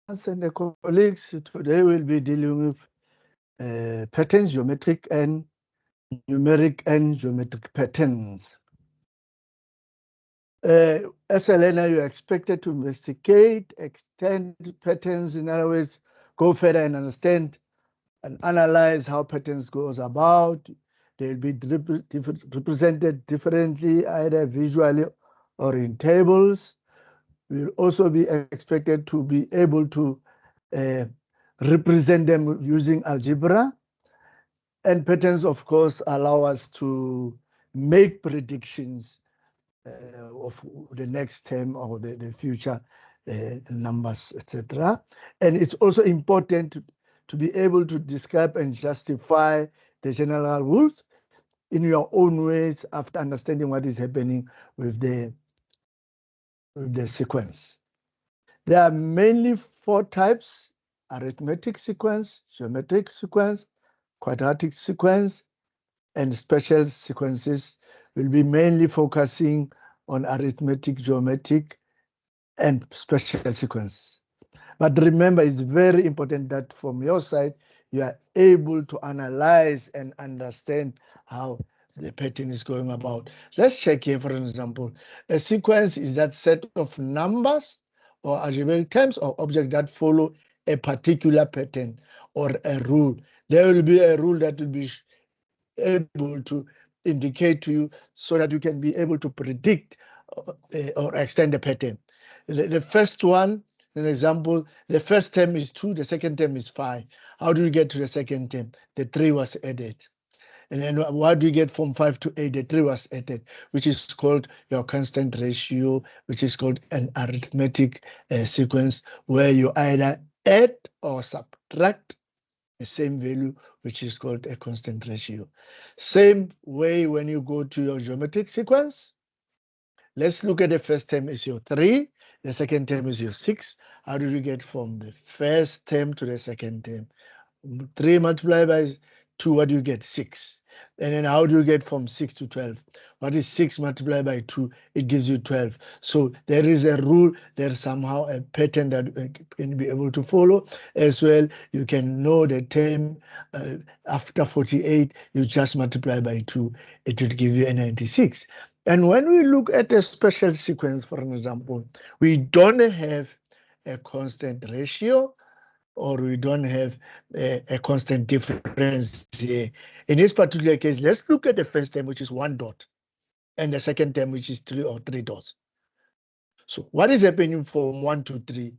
And the colleagues, today we'll be dealing with patterns, geometric and numeric and geometric patterns. As a learner, you're expected to investigate, extend patterns, in other words, go further and understand and analyze how patterns goes about. They'll be represented differently, either visually or in tables. We'll also be expected to be able to represent them using algebra. And patterns, of course, allow us to make predictions of the next term or the future numbers, etc. And it's also important to be able to describe and justify the general rules in your own ways after understanding what is happening with the sequence. There are mainly 4 types: arithmetic sequence, geometric sequence, quadratic sequence, and special sequences. Will be mainly focusing on arithmetic, geometric, and special sequence. But remember, it's very important that from your side, you are able to analyze and understand how the pattern is going about. Let's check here, for example. A sequence is that set of numbers or algebraic terms or objects that follow a particular pattern or a rule. There will be a rule that will be able to indicate to you so that you can be able to predict or extend the pattern. The first one, an example, the first term is 2, the second term is 5. How do you get to the second term? The 3 was added. And then what do you get from 5 to 8? The 3 was added, which is called your constant ratio, which is called an arithmetic sequence, where you either add or subtract the same value, which is called a constant ratio. Same way when you go to your geometric sequence. Let's look at the first term is your 3, the second term is your 6. How do you get from the first term to the second term? 3 multiplied by 2, what do you get? 6. And then how do you get from 6 to 12? What is 6 multiplied by 2? It gives you 12. So there is a rule, there's somehow a pattern that you can be able to follow as well. You can know the term after 48, you just multiply by 2, it will give you a 96. And when we look at a special sequence, for example, we don't have a constant ratio, or we don't have a constant difference here. In this particular case, let's look at the first term, which is 1 dot, and the second term, which is 3 or 3 dots. So what is happening from 1 to 3?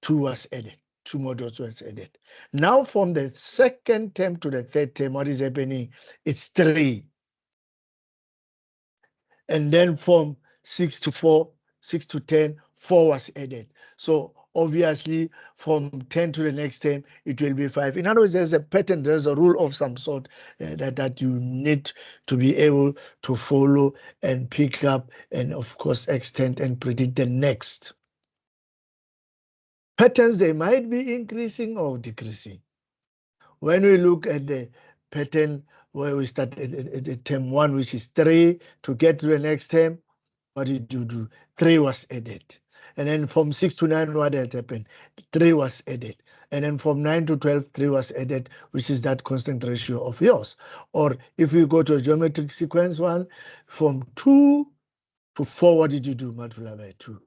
2 was added, 2 more dots was added. Now from the second term to the third term, what is happening? It's 3. And then from 6 to 4, 6 to 10, 4 was added. So obviously from 10 to the next term, it will be 5. In other words, there's a pattern, there's a rule of some sort that you need to be able to follow and pick up and of course extend and predict the next. Patterns, they might be increasing or decreasing. When we look at the pattern where we start at term 1, which is 3, to get to the next term, what did you do? 3 was added. And then from 6 to 9, what had happened? 3 was added. And then from 9 to 12, 3 was added, which is that constant ratio of yours. Or if we go to a geometric sequence 1, from 2 to 4, what did you do? Multiply by 2.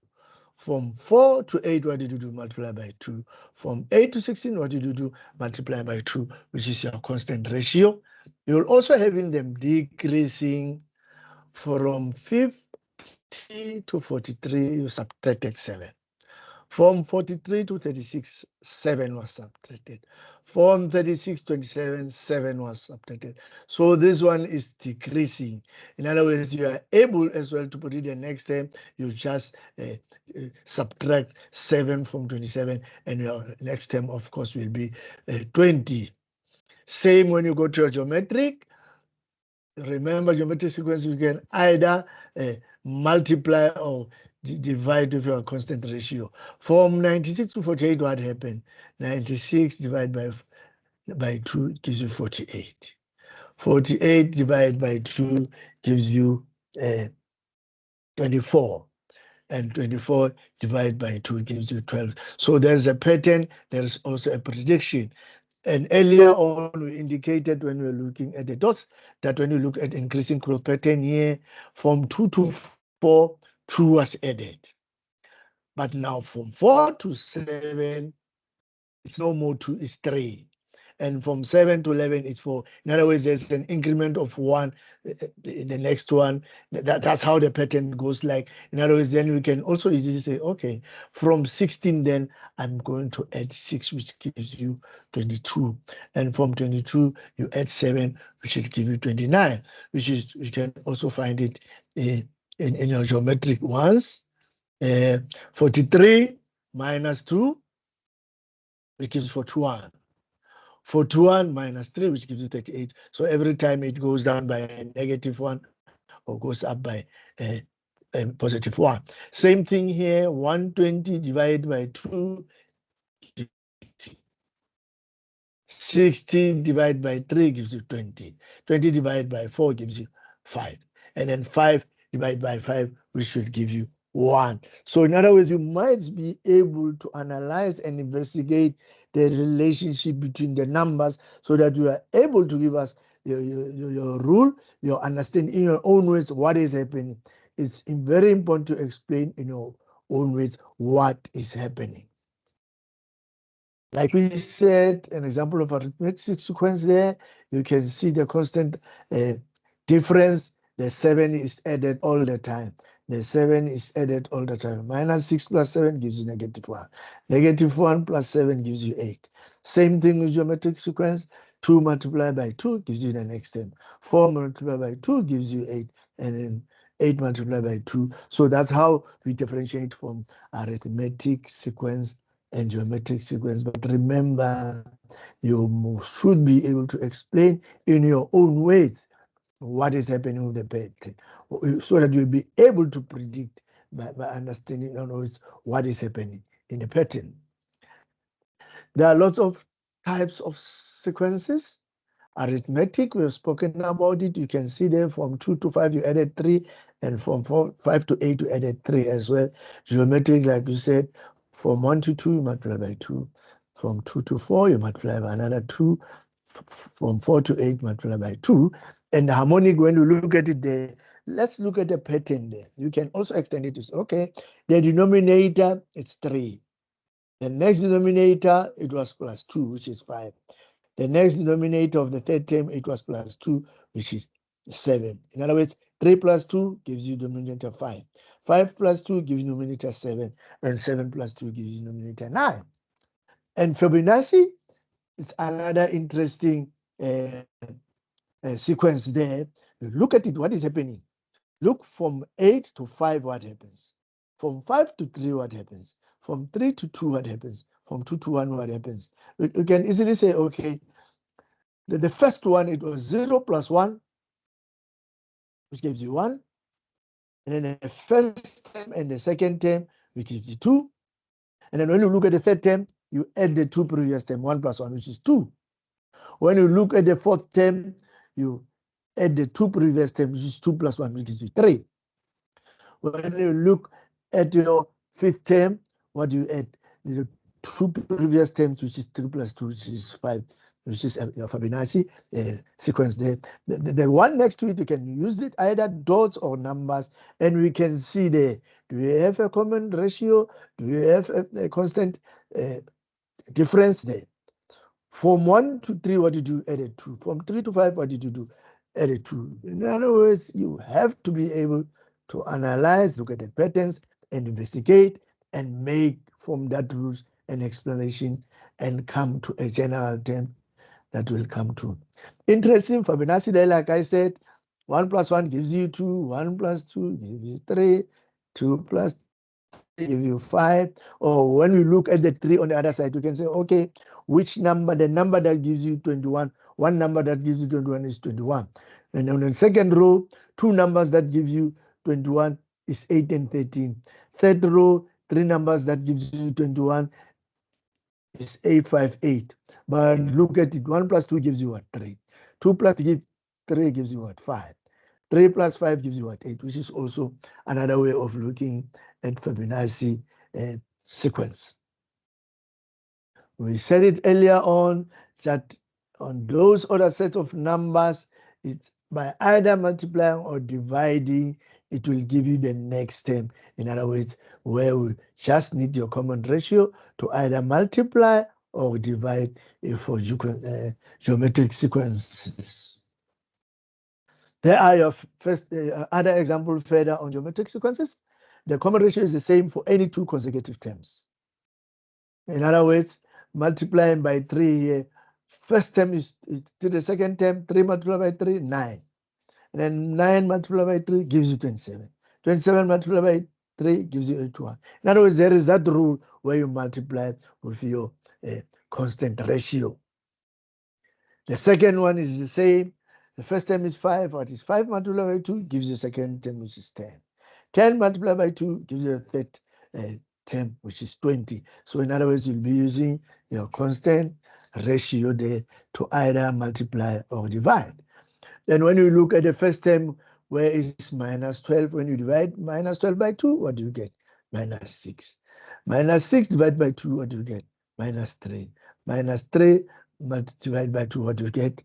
From 4 to 8, what did you do? Multiply by 2. From 8 to 16, what did you do? Multiply by 2, which is your constant ratio. You'll also having them decreasing from 50 to 43, you subtracted 7. From 43 to 36, 7 was subtracted. From 36 to 27, 7 was subtracted. So this one is decreasing. In other words, you are able as well to put it the next term. You just subtract 7 from 27, and your next term, of course, will be 20. Same when you go to a geometric. Remember, geometric sequence, you can either multiply or divide with your constant ratio. From 96 to 48, what happened? 96 divided by 2 gives you 48. 48 divided by 2 gives you 24. and 24 divided by 2 gives you 12. So there's a pattern, there is also a prediction. And earlier on, we indicated when we were looking at the dots that when you look at increasing growth pattern here, from 2 to 4, 2 was added. But now from 4 to 7, it's no more 2, it's 3. And from 7 to 11 is 4. In other words, there's an increment of 1 in the next one. That's how the pattern goes like. In other words, then we can also easily say, okay, from 16, then I'm going to add 6, which gives you 22. And from 22, you add 7, which will give you 29, which is, you can also find it in your geometric ones. 43 minus 2, which gives 41. 41 minus 3, which gives you 38. So every time it goes down by a -1 or goes up by a +1. Same thing here, 120 divided by 2, 60 divided by 3 gives you 20. 20 divided by 4 gives you 5. And then 5 divided by 5, which will give you 1. So in other words, you might be able to analyze and investigate the relationship between the numbers so that you are able to give us your rule, your understanding in your own words what is happening. It's very important to explain in your own words what is happening. Like we said, an example of a arithmetic sequence there, you can see the constant difference. The 7 is added all the time. The 7 is added all the time. -6 plus 7 gives you -1. -1 plus 7 gives you 8. Same thing with geometric sequence. 2 multiplied by 2 gives you the next term. 4 multiplied by 2 gives you 8. And then 8 multiplied by 2. So that's how we differentiate from arithmetic sequence and geometric sequence. But remember, you should be able to explain in your own ways what is happening with the pattern, so that you'll be able to predict by understanding what is happening in the pattern. There are lots of types of sequences. Arithmetic, we have spoken about it. You can see there from 2 to 5, you added 3, and from 5 to 8, you added 3 as well. Geometric, like you said, from 1 to 2, you multiply by 2. From 2 to 4, you multiply by another 2. From 4 to 8, multiply by 2. And the harmonic, when you look at it there, let's look at the pattern there. You can also extend it to say, okay, the denominator is 3. The next denominator, it was plus 2, which is 5. The next denominator of the third term, it was plus 2, which is 7. In other words, 3 plus 2 gives you denominator 5. 5 plus 2 gives you denominator 7. And 7 plus 2 gives you denominator 9. And Fibonacci is another interesting sequence there. Look at it, what is happening? Look from 8 to 5, what happens? From 5 to 3, what happens? From 3 to 2, what happens? From 2 to 1, what happens? You can easily say, okay, the first one, it was 0 plus 1, which gives you 1. And then the first term and the second term, which gives you 2. And then when you look at the third term, you add the 2 previous term, 1 plus 1, which is 2. When you look at the fourth term, you add the 2 previous terms, which is 2 plus 1, which gives you 3. When you look at your fifth term, what do you add? The 2 previous terms, which is 3 plus 2, which is 5, which is your Fibonacci sequence there. The one next to it, you can use it either dots or numbers, and we can see there. Do we have a common ratio? Do we have a constant difference there? From 1 to 3, what did you add it to? From 3 to 5, what did you do? Add it to. In other words, you have to be able to analyze, look at the patterns, and investigate, and make from that rules an explanation, and come to a general term that will come to. Interesting, Fibonacci there, like I said, 1 plus 1 gives you 2, 1 plus 2 gives you 3, 2 plus 3 gives you 5. Or when we look at the 3 on the other side, we can say, okay, which number, the number that gives you 21, one number that gives you 21 is 21. And on the second row, 2 numbers that give you 21 is 8 and 13. Third row, 3 numbers that gives you 21 is 858. But look at it, 1 plus 2 gives you what? 3. 2 plus 3 gives you what? 5. 3 plus 5 gives you what? 8, which is also another way of looking and Fibonacci sequence. We said it earlier on that on those other sets of numbers, it's by either multiplying or dividing, it will give you the next term. In other words, where we just need your common ratio to either multiply or divide for geometric sequences. There are your first other example further on geometric sequences. The common ratio is the same for any two consecutive terms. In other words, multiplying by 3 here, first term is to the second term, 3 multiplied by 3, 9. And then 9 multiplied by 3 gives you 27. 27 multiplied by 3 gives you 81. In other words, there is that rule where you multiply with your constant ratio. The second one is the same. The first term is 5. What is 5 multiplied by 2 gives you the second term, which is 10. 10 multiplied by 2 gives you a third term, which is 20. So in other words, you'll be using your constant ratio there to either multiply or divide. Then when you look at the first term, where is minus 12, when you divide minus 12 by 2, what do you get? Minus 6. Minus 6 divided by 2, what do you get? Minus 3. Minus 3 divided by 2, what do you get?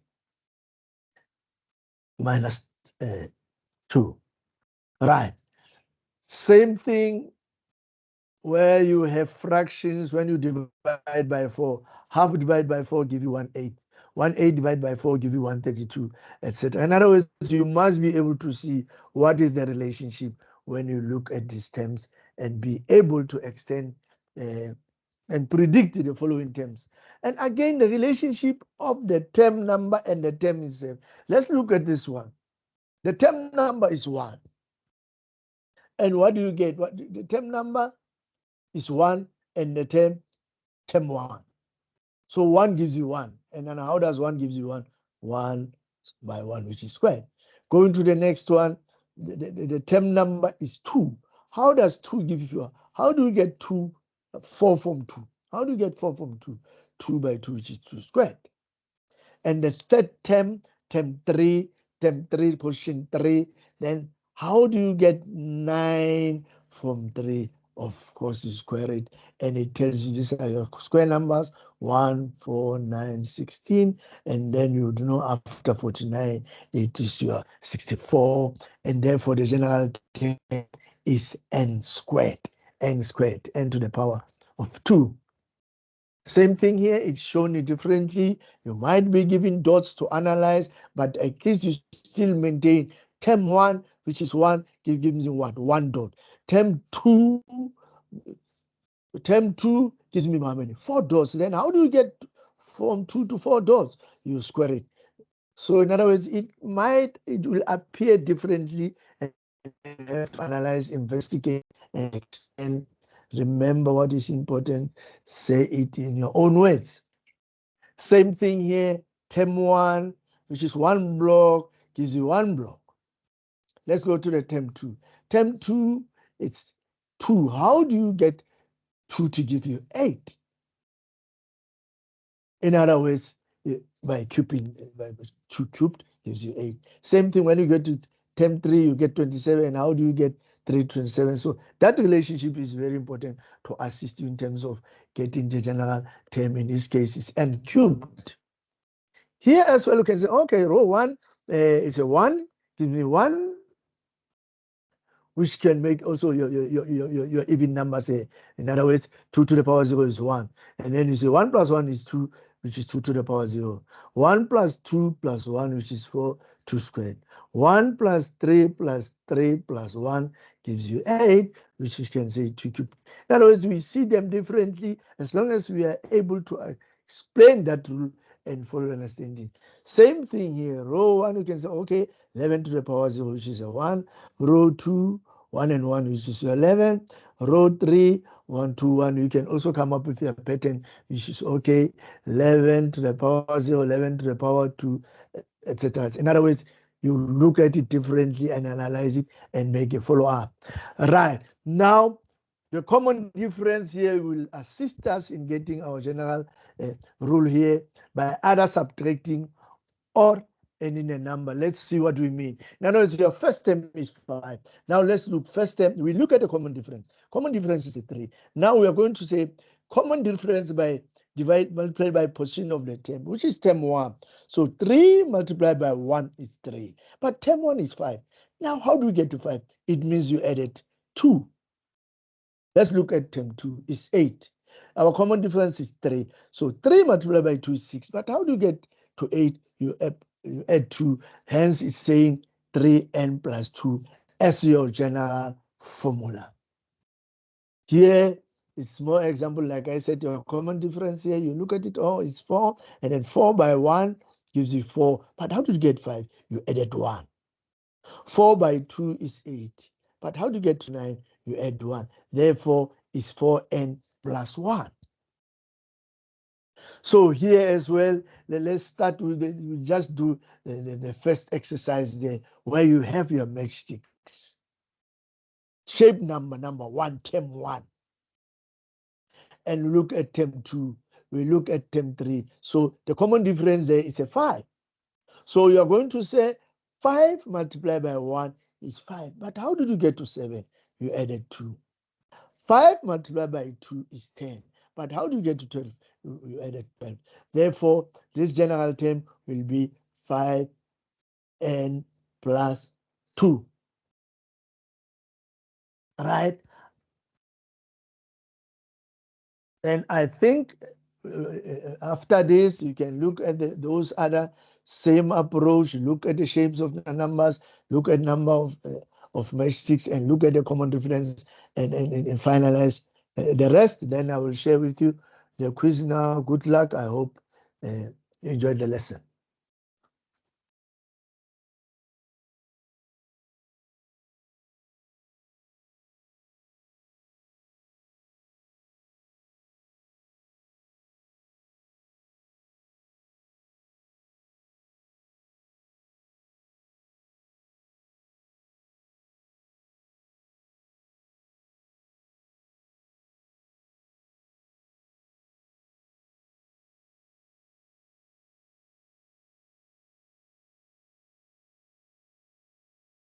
Minus 2. Right. Same thing where you have fractions. When you divide by 4, half divided by 4 give you 1/8. 1/8 divided by 4 give you 132, etc. In other words, you must be able to see what is the relationship when you look at these terms and be able to extend and predict the following terms. And again, the relationship of the term number and the term itself. Let's look at this one. The term number is 1. And what do you get? What the term number is 1 and the term 1. So 1 gives you 1. And then how does 1 gives you 1? 1 by 1, which is squared. Going to the next one, the term number is 2. How does 2 give you? How do you get 2? 4 from 2. How do you get 4 from 2? 2 by 2, which is 2 squared. And the third term, term 3, position 3, then how do you get 9 from 3? Of course, you square it, and it tells you these are your square numbers, 1, 4, 9, 16, and then you know after 49, it is your 64, and therefore the general term is n squared, n to the power of 2. Same thing here, it's shown it differently. You might be given dots to analyze, but at least you still maintain term 1, which is 1, gives you what? 1 dot. Term 2 gives me how many? 4 dots. Then how do you get from 2 to 4 dots? You square it. So in other words, it will appear differently, and you have to analyze, investigate, and extend. Remember what is important. Say it in your own words. Same thing here. Term 1, which is 1 block, gives you 1 block. Let's go to the term 2. Term 2, it's 2. How do you get 2 to give you 8? In other words, by cubing, by 2 cubed gives you 8. Same thing when you get to term 3, you get 27. And how do you get 327? So that relationship is very important to assist you in terms of getting the general term. In this case, is n cubed. Here as well, you can say, okay, row 1 is a 1, give me 1, which can make also your even numbers. In other words, 2 to the power 0 is 1. And then you say 1 plus 1 is 2, which is 2 to the power 0. 1 plus 2 plus 1, which is 4, 2 squared. 1 plus 3 plus 3 plus 1 gives you 8, which you can say 2 cubed. In other words, we see them differently as long as we are able to explain that rule and follow understanding. Same thing here. Row 1, you can say, okay, 11 to the power 0, which is a 1. Row 2, 1 and 1, which is 11. Row 3, 1, 2, 1. You can also come up with a pattern, which is okay, 11 to the power 0, 11 to the power 2, etc. In other words, you look at it differently and analyze it and make a follow-up. Right. Now, the common difference here will assist us in getting our general rule here by either subtracting or and in a number. Let's see what we mean. In other words, your first term is 5. Now let's look first term. We look at the common difference. Common difference is 3. Now we are going to say common difference by multiplied by position of the term, which is term 1. So 3 multiplied by 1 is 3. But term 1 is 5. Now how do we get to 5? It means you added 2. Let's look at term 2. It's 8. Our common difference is 3. So 3 multiplied by 2 is 6. But how do you get to 8? You add 2. Hence, it's saying 3n plus 2 as your general formula. Here, it's more example, like I said, your common difference here. You look at it, oh, it's 4. And then 4 by 1 gives you 4. But how did you get 5? You added 1. 4 by 2 is 8. But how do you get to 9? You add 1. Therefore, it's 4n plus 1. So here as well, let's start with we just do the first exercise there, where you have your matchsticks. Shape number 1, term 1. And look at term 2. We look at term 3. So the common difference there is a 5. So you are going to say 5 multiplied by 1 is 5. But how did you get to 7? You added 2. 5 multiplied by 2 is 10. But how do you get to 12? You added 12. Therefore, this general term will be 5n plus 2. Right? And I think after this, you can look at those other same approach, look at the shapes of the numbers, look at number of matchsticks, and look at the common difference, and finalize the rest. Then I will share with you the quiz now. Good luck. I hope you enjoyed the lesson.